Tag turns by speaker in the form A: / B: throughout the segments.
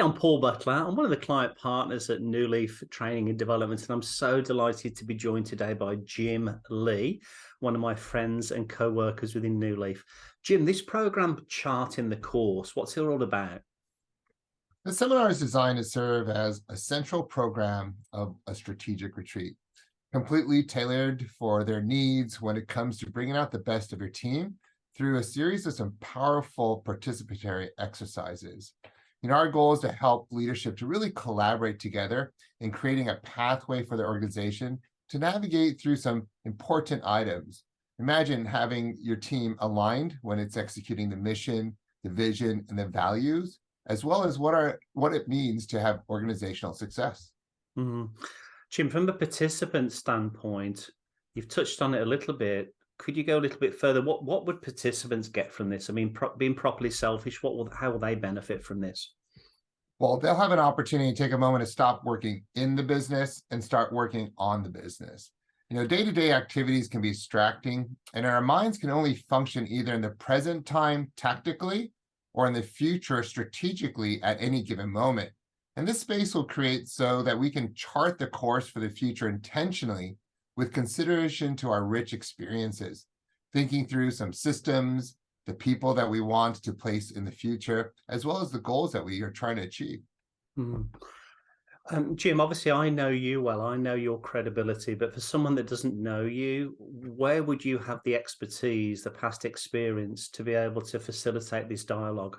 A: I'm Paul Butler. I'm one of the client partners at New Leaf Training and Development, and I'm so delighted to be joined today by Jim Lee, one of my friends and co-workers within New Leaf. Jim, this program Charting the Course, what's it all about?
B: The seminar is designed to serve as a central program of a strategic retreat, completely tailored for their needs when it comes to bringing out the best of your team through a series of some powerful participatory exercises. Our goal is to help leadership to really collaborate together in creating a pathway for the organization to navigate through some important items. Imagine having your team aligned when it's executing the mission, the vision, and the values, as well as what it means to have organizational success.
A: Mm-hmm. Jim, from a participant standpoint, you've touched on it a little bit. Could you go a little bit further? What would participants get from this? I mean, being properly selfish, how will they benefit from this?
B: Well, they'll have an opportunity to take a moment to stop working in the business and start working on the business. Day-to-day activities can be distracting, and our minds can only function either in the present time tactically or in the future strategically at any given moment. And this space will create so that we can chart the course for the future intentionally with consideration to our rich experiences, thinking through some systems, the people that we want to place in the future, as well as the goals that we are trying to achieve.
A: Jim, obviously I know you well, I know your credibility, but for someone that doesn't know you, where would you have the expertise, the past experience to be able to facilitate this dialogue?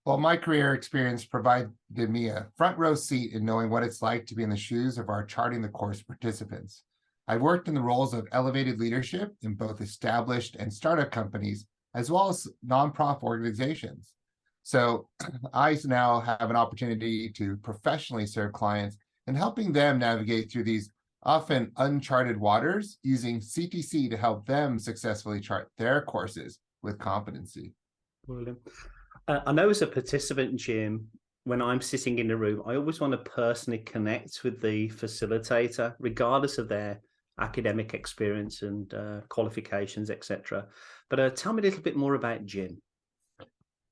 B: Well, my career experience provided me a front row seat in knowing what it's like to be in the shoes of our Charting the Course participants. I've worked in the roles of elevated leadership in both established and startup companies, as well as nonprofit organizations. So I now have an opportunity to professionally serve clients and helping them navigate through these often uncharted waters using CTC to help them successfully chart their courses with competency.
A: Brilliant. I know as a participant, Jim, when I'm sitting in the room, I always want to personally connect with the facilitator, regardless of their academic experience and qualifications, etc. But tell me a little bit more about Jim.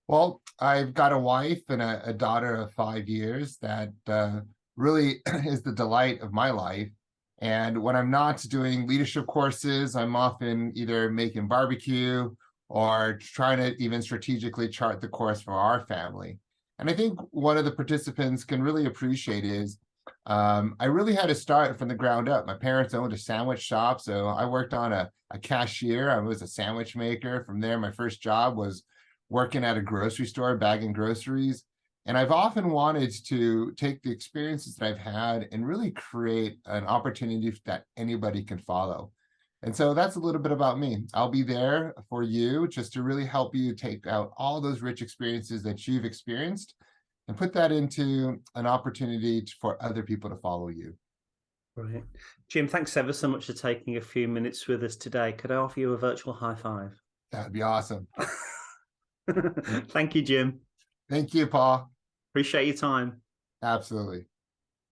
B: Well, I've got a wife and a daughter of 5 years that really is the delight of my life. And when I'm not doing leadership courses, I'm often either making barbecue or trying to even strategically chart the course for our family. And I think one of the participants can really appreciate is I really had to start from the ground up. My parents owned a sandwich shop, so I worked on a cashier. I was a sandwich maker. From there, my first job was working at a grocery store, bagging groceries. And I've often wanted to take the experiences that I've had and really create an opportunity that anybody can follow. And so that's a little bit about me. I'll be there for you just to really help you take out all those rich experiences that you've experienced and put that into an opportunity for other people to follow you.
A: Brilliant. Jim, thanks ever so much for taking a few minutes with us today. Could I offer you a virtual high five?
B: That'd be awesome.
A: Thank you, Jim.
B: Thank you, Paul.
A: Appreciate your time.
B: Absolutely.